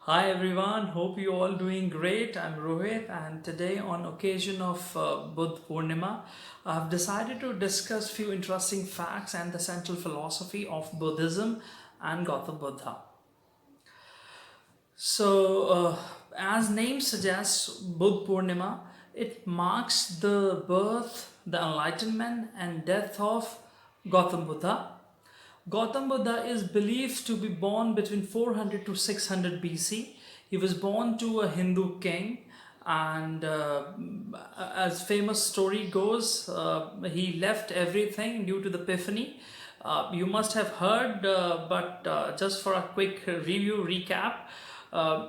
Hi everyone, hope you all doing great. I'm Rohit, and today on occasion of BUDH PURNIMA, I've decided to discuss few interesting facts and the central philosophy of Buddhism and Gautam Buddha. As name suggests, BUDH PURNIMA, it marks the birth, the enlightenment and death of Gautam Buddha. Gautam Buddha is believed to be born between 400 to 600 BC. He was born to a Hindu king, and as famous story goes, he left everything due to the Epiphany. You must have heard, but just for a quick recap,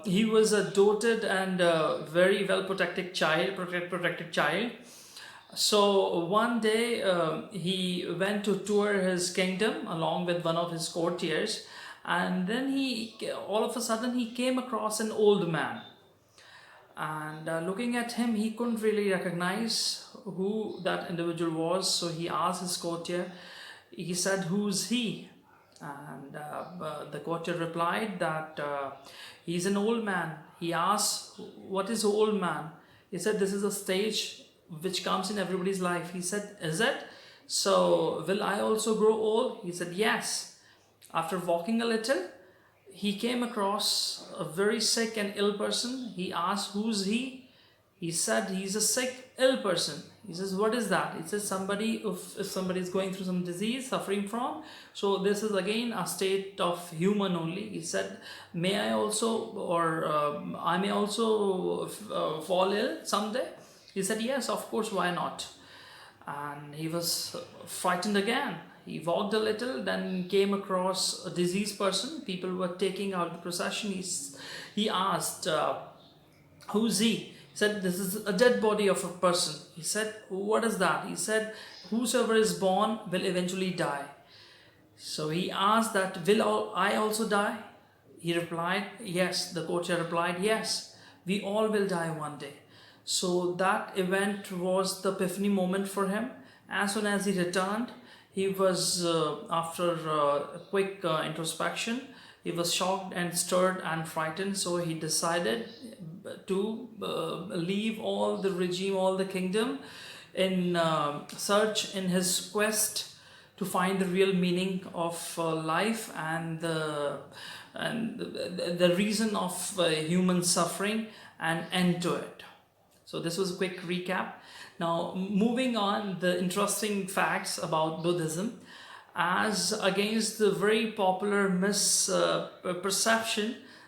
he was a doted and very well protected child. So one day he went to tour his kingdom along with one of his courtiers, and then all of a sudden he came across an old man, and looking at him he couldn't really recognize who that individual was. So he asked his courtier, he said, "Who's he?" And the courtier replied that he's an old man. He asked, "What is old man?" He said, "This is a stage which comes in everybody's life." He said, "Is it? So will I also grow old?" He said, "Yes." After walking a little, he came across a very sick and ill person. He asked, "Who's he?" He said, "He's a sick, ill person." He says, "What is that?" He says, if somebody is going through some disease, suffering from. So this is again a state of human only. He said, "May I also, or I may also fall ill someday?" He said, "Yes, of course, why not?" And he was frightened again. He walked a little, then came across a diseased person. People were taking out the procession. He asked, "Who's he?" He said, "This is a dead body of a person." He said, "What is that?" He said, "Whosoever is born will eventually die." So he asked that, "Will I also die?" He replied, "Yes." The courtier replied, "Yes, we all will die one day." So that event was the epiphany moment for him. As soon as he returned, he was, after a quick introspection, he was shocked and stirred and frightened. So he decided to leave all the regime, all the kingdom, in in his quest to find the real meaning of life and the reason of human suffering and end to it. So this was a quick recap. Now moving on, the interesting facts about Buddhism, as against the very popular misperception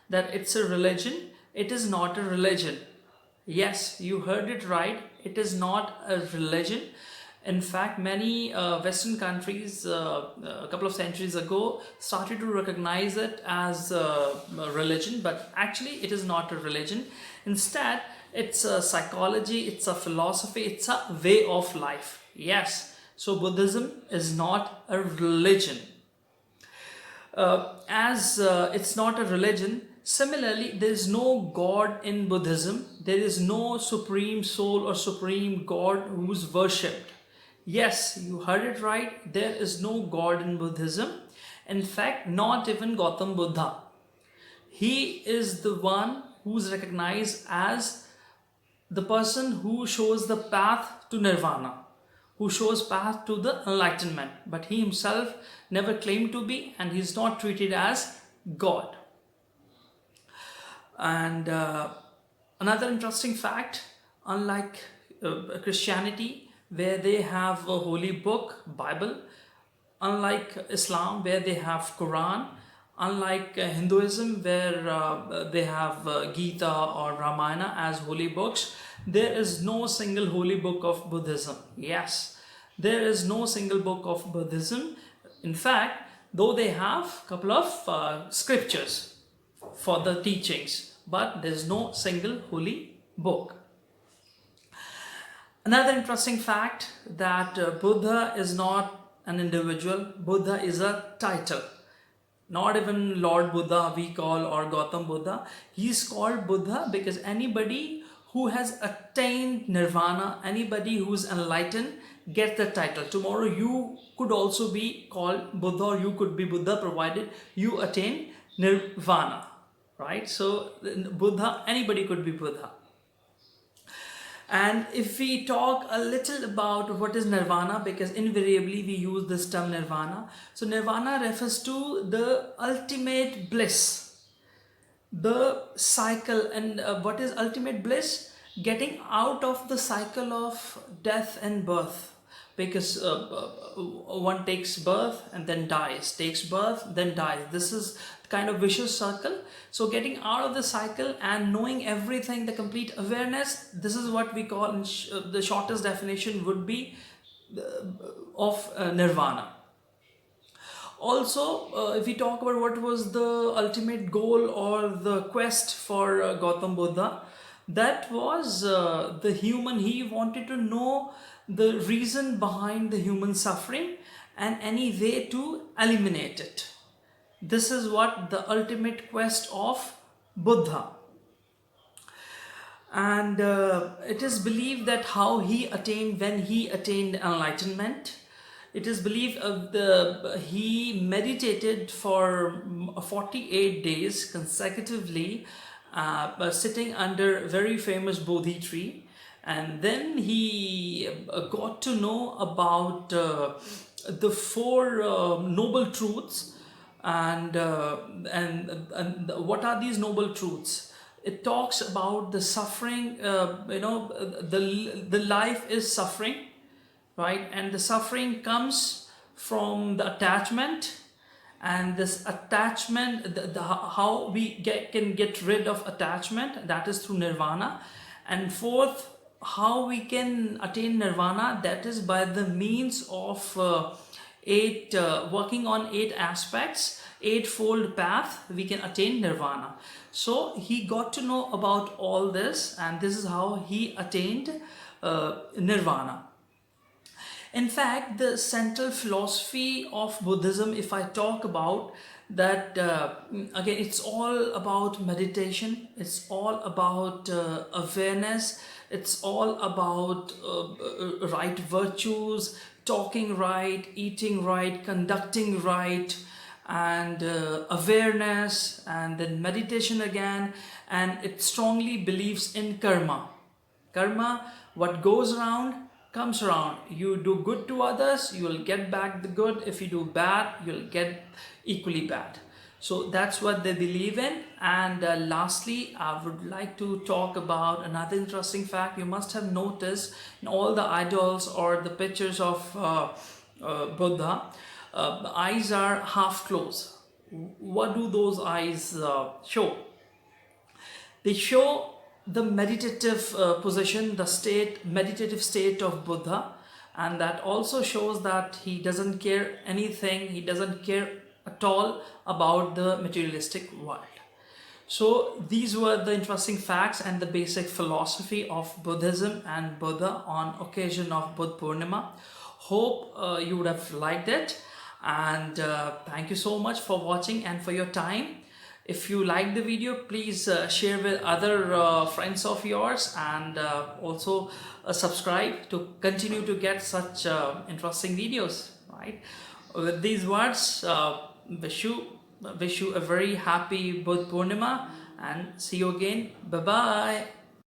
that it's a religion. It is not a religion. Yes, you heard it right. It is not a religion. In fact, many Western countries a couple of centuries ago started to recognize it as a religion, but actually it is not a religion. Instead, it's a psychology, it's a philosophy, it's a way of life. Yes, so Buddhism is not a religion. As it's not a religion, similarly, there is no God in Buddhism. There is no supreme soul or supreme God who's worshipped. Yes, you heard it right. There is no God in Buddhism. In fact, not even Gautam Buddha. He is the one who's recognized as the person who shows the path to nirvana, who shows path to the enlightenment, but he himself never claimed to be, and he's not treated as God. And another interesting fact, unlike Christianity, where they have a holy book, Bible, unlike Islam, where they have Quran, unlike Hinduism, where they have Gita or Ramayana as holy books, there is no single holy book of Buddhism. Yes, there is no single book of Buddhism. In fact, though they have a couple of scriptures for the teachings, but there is no single holy book. Another interesting fact, that Buddha is not an individual. Buddha is a title. Not even Lord Buddha we call, or Gautam Buddha. He is called Buddha because anybody who has attained nirvana, anybody who is enlightened, get the title. Tomorrow you could also be called Buddha, or you could be Buddha, provided you attain nirvana. right? So Buddha, anybody could be Buddha. And if we talk a little about what is nirvana, because invariably we use this term nirvana. So nirvana refers to the ultimate bliss, the cycle. And what is ultimate bliss? Getting out of the cycle of death and birth, because one takes birth and then dies, takes birth then dies. This is kind of vicious circle. So getting out of the cycle and knowing everything, the complete awareness, this is what we call, the shortest definition would be of nirvana. Also, if we talk about what was the ultimate goal or the quest for Gautam Buddha, that was the human. He wanted to know the reason behind the human suffering and any way to eliminate it. This is what the ultimate quest of Buddha. And it is believed that how he attained, when he attained enlightenment, it is believed he meditated for 48 days consecutively, sitting under a very famous Bodhi tree. And then he got to know about the four noble truths. And what are these noble truths? It talks about the suffering, the life is suffering, right? And the suffering comes from the attachment, and this attachment, how we can get rid of attachment, that is through nirvana. And fourth, how we can attain nirvana, that is by the means of working on 8 aspects, 8-fold path, we can attain nirvana. So he got to know about all this, and this is how he attained nirvana. In fact, the central philosophy of Buddhism, if I talk about that, again, it's all about meditation, it's all about awareness, it's all about right virtues, talking right, eating right, conducting right, and awareness, and then meditation again. And it strongly believes in karma. Karma, what goes around comes around. You do good to others, you will get back the good. If you do bad, you'll get equally bad. So that's what they believe in. And lastly, I would like to talk about another interesting fact. You must have noticed in all the idols or the pictures of Buddha, the eyes are half closed. What do those eyes show? They show the meditative position, the meditative state of Buddha. And that also shows that he doesn't care anything, he doesn't care at all about the materialistic world. So these were the interesting facts and the basic philosophy of Buddhism and Buddha on occasion of BUDH PURNIMA. Hope you would have liked it, and thank you so much for watching and for your time. If you like the video, please share with other friends of yours, and also subscribe to continue to get such interesting videos, right? With these words, wish you a very happy BUDH PURNIMA, and see you again. Bye bye.